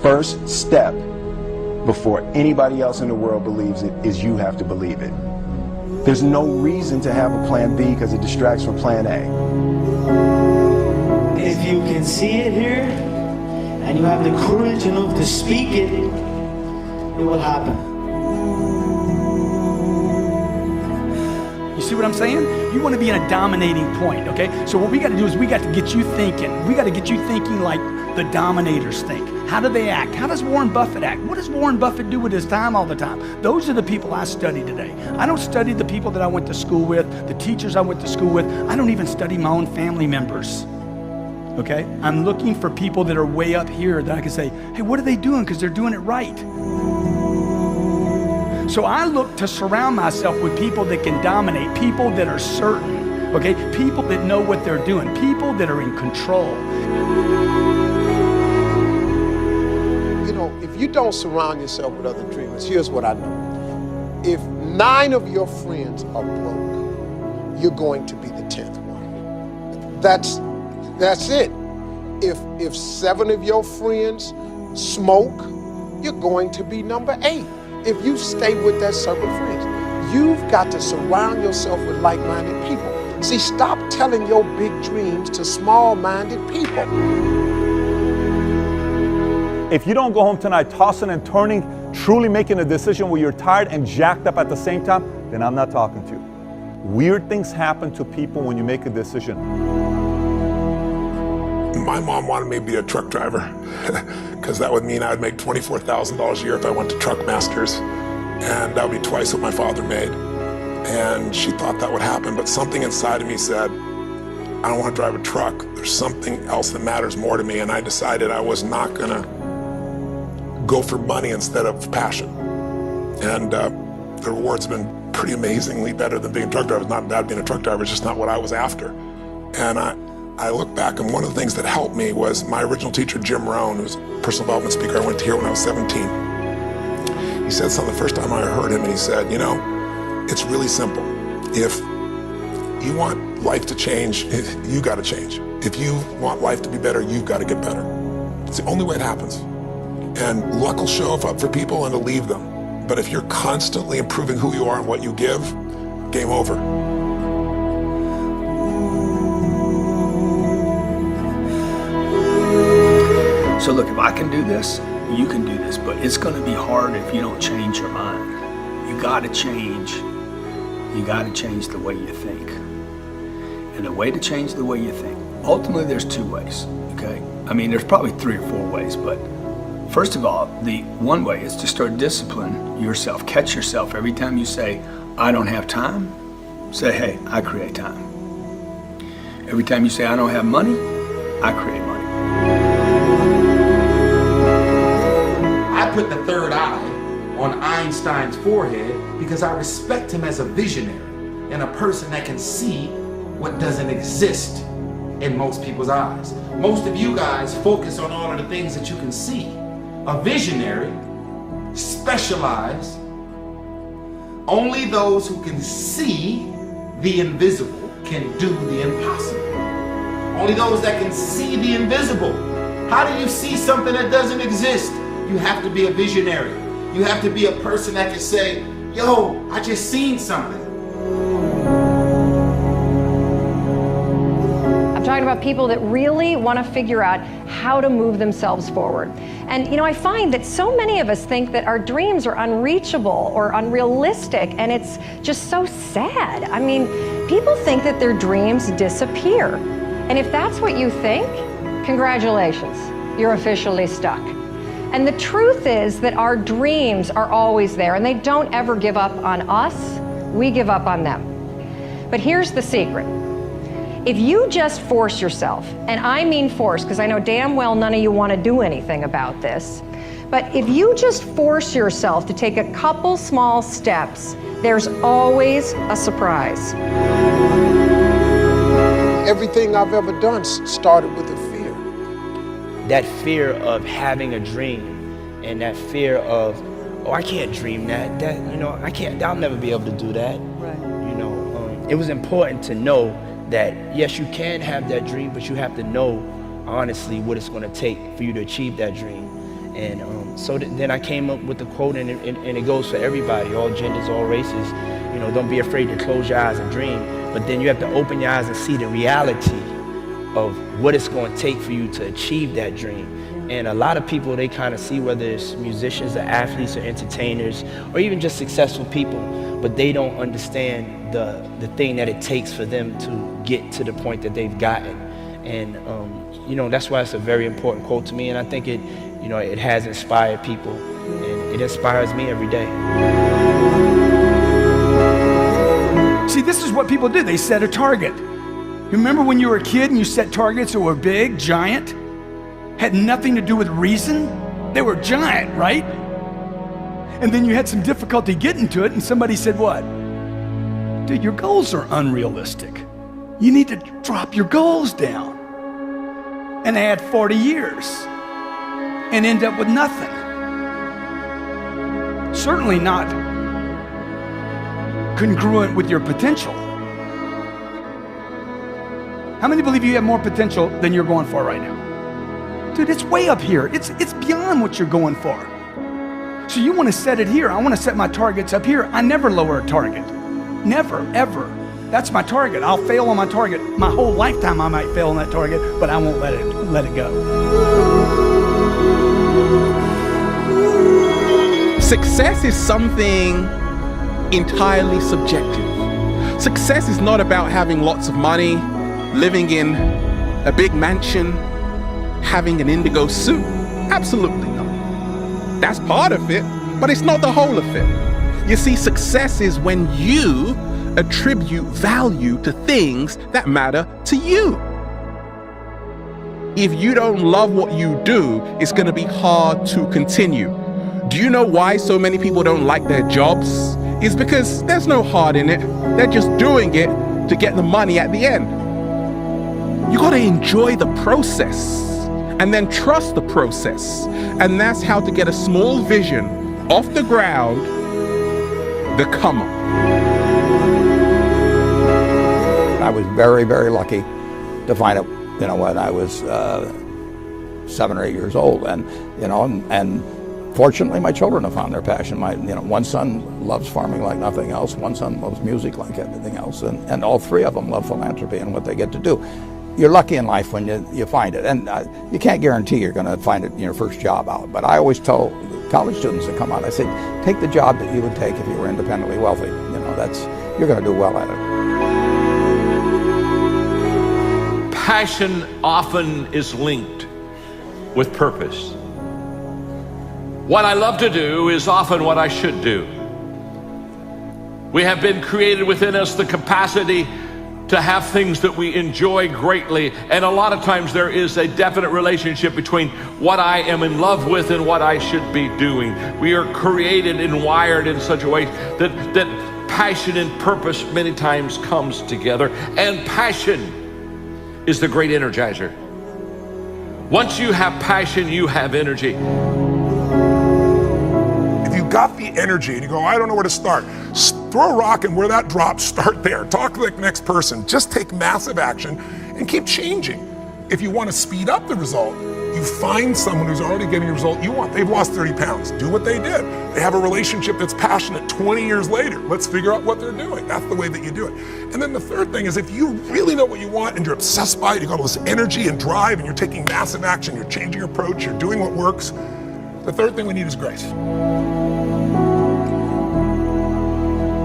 first step before anybody else in the world believes it is you have to believe it. There's no reason to have a plan B because it distracts from plan A. If you can see it here, and you have the courage enough to speak it, it will happen. You see what I'm saying? You want to be in a dominating point, okay? So what we got to do is we got to get you thinking. We got to get you thinking like the dominators think. How do they act? How does Warren Buffett act? What does Warren Buffett do with his time all the time? Those are the people I study today. I don't study the people that I went to school with, the teachers I went to school with. I don't even study my own family members, okay? I'm looking for people that are way up here that I can say, hey, what are they doing? Because they're doing it right. So I look to surround myself with people that can dominate, people that are certain, okay? People that know what they're doing, people that are in control. You know, if you don't surround yourself with other dreamers, here's what I know. If 9 of your friends are broke, you're going to be the 10th one. That's it. If 7 of your friends smoke, you're going to be number 8. If you stay with that circle of friends, you've got to surround yourself with like-minded people. See, stop telling your big dreams to small-minded people. If you don't go home tonight tossing and turning, truly making a decision where you're tired and jacked up at the same time, then I'm not talking to you. Weird things happen to people when you make a decision. My mom wanted me to be a truck driver because that would mean I would make $24,000 a year if I went to Truck Masters, and that would be twice what my father made. And she thought that would happen, but something inside of me said, I don't want to drive a truck. There's something else that matters more to me, and I decided I was not gonna go for money instead of passion. And the rewards have been pretty amazingly better than being a truck driver. It's not bad being a truck driver, it's just not what I was after. And I look back, and one of the things that helped me was my original teacher, Jim Rohn, who was a personal development speaker I went to hear when I was 17. He said something the first time I heard him, and he said, you know, it's really simple. If you want life to change, you got to change. If you want life to be better, you've got to get better. It's the only way it happens. And luck will show up for people and to leave them. But if you're constantly improving who you are and what you give, game over. So look, if I can do this, you can do this, but it's gonna be hard if you don't change your mind. You gotta change the way you think. And the way to change the way you think, ultimately there's 2 ways, okay? I mean, there's probably 3 or 4 ways, but first of all, the one way is to start disciplining yourself. Catch yourself every time you say, I don't have time, say, hey, I create time. Every time you say, I don't have money, I create money. I put the third eye on Einstein's forehead because I respect him as a visionary and a person that can see what doesn't exist in most people's eyes. Most of you guys focus on all of the things that you can see. A visionary specializes only those who can see the invisible can do the impossible. Only those that can see the invisible. How do you see something that doesn't exist? You have to be a visionary. You have to be a person that can say, yo, I just seen something. I'm talking about people that really want to figure out how to move themselves forward. And you know, I find that so many of us think that our dreams are unreachable or unrealistic, and it's just so sad. I mean, people think that their dreams disappear. And if that's what you think, congratulations, you're officially stuck. And the truth is that our dreams are always there, and they don't ever give up on us, we give up on them. But here's the secret. If you just force yourself, and I mean force, because I know damn well none of you want to do anything about this, but if you just force yourself to take a couple small steps, there's always a surprise. Everything I've ever done started with a fear. That fear of having a dream, and that fear of, oh, I can't dream that, you know, I'll never be able to do that. Right. You know, it was important to know that, yes, you can have that dream, but you have to know, honestly, what it's gonna take for you to achieve that dream. And so then I came up with the quote, and it goes for everybody, all genders, all races. You know, don't be afraid to close your eyes and dream, but then you have to open your eyes and see the reality of what it's going to take for you to achieve that dream. And a lot of people, they kind of see, whether it's musicians or athletes or entertainers or even just successful people, but they don't understand the thing that it takes for them to get to the point that they've gotten. And you know, that's why it's a very important quote to me, and I think it, you know, it has inspired people, and it inspires me every day. See, this is what people did. They set a target. You remember when you were a kid and you set targets that were big, giant, had nothing to do with reason? They were giant, right? And then you had some difficulty getting to it, and somebody said, what? Dude, your goals are unrealistic. You need to drop your goals down. And add 40 years and end up with nothing. Certainly not congruent with your potential. How many believe you have more potential than you're going for right now? Dude, it's way up here. It's beyond what you're going for. So you want to set it here. I want to set my targets up here. I never lower a target. Never, ever. That's my target. I'll fail on my target. My whole lifetime I might fail on that target, but I won't let it go. Success is something entirely subjective. Success is not about having lots of money, living in a big mansion, having an indigo suit. Absolutely not. That's part of it, but it's not the whole of it. You see, success is when you attribute value to things that matter to you. If you don't love what you do, it's going to be hard to continue. Do you know why so many people don't like their jobs? It's because there's no heart in it. They're just doing it to get the money at the end. You got to enjoy the process and then trust the process. And that's how to get a small vision off the ground, the come up. I was very, very lucky to find it, you know, when I was 7 or 8 years old, and you know, and fortunately, my children have found their passion. One son loves farming like nothing else. One son loves music like everything else, and all three of them love philanthropy and what they get to do. You're lucky in life when you find it, and you can't guarantee you're going to find it in your first job out. But I always tell college students that come out, I say, take the job that you would take if you were independently wealthy. You know, you're going to do well at it. Passion often is linked with purpose. What I love to do is often what I should do. We have been created within us the capacity to have things that we enjoy greatly, and a lot of times there is a definite relationship between what I am in love with and what I should be doing. We are created and wired in such a way that passion and purpose many times comes together, and passion is the great energizer. Once you have passion, you have energy. If you got the energy and you go, I don't know where to start, throw a rock, and where that drops, start there. Talk to the next person. Just take massive action and keep changing. If you want to speed up the result, you find someone who's already getting the result you want. They've lost 30 pounds. Do what they did. They have a relationship that's passionate 20 years later. Let's figure out what they're doing. That's the way that you do it. And then the third thing is, if you really know what you want and you're obsessed by it, you got all this energy and drive, and you're taking massive action, you're changing your approach, you're doing what works, the third thing we need is grace.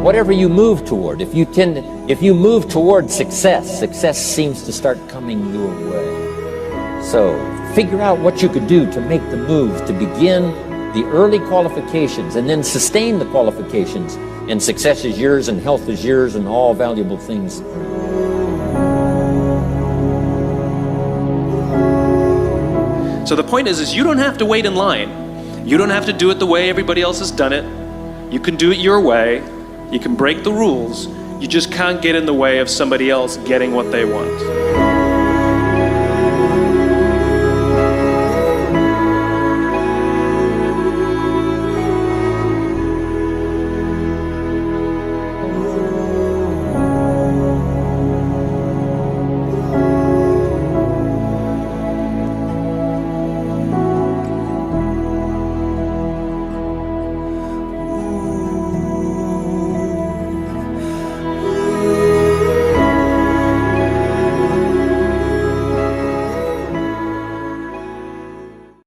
Whatever you move toward, if you move toward success seems to start coming your way. So figure out what you could do to make the move, to begin the early qualifications and then sustain the qualifications, and success is yours and health is yours and all valuable things. So the point is you don't have to wait in line. You don't have to do it the way everybody else has done it. You can do it your way. You can break the rules. You just can't get in the way of somebody else getting what they want.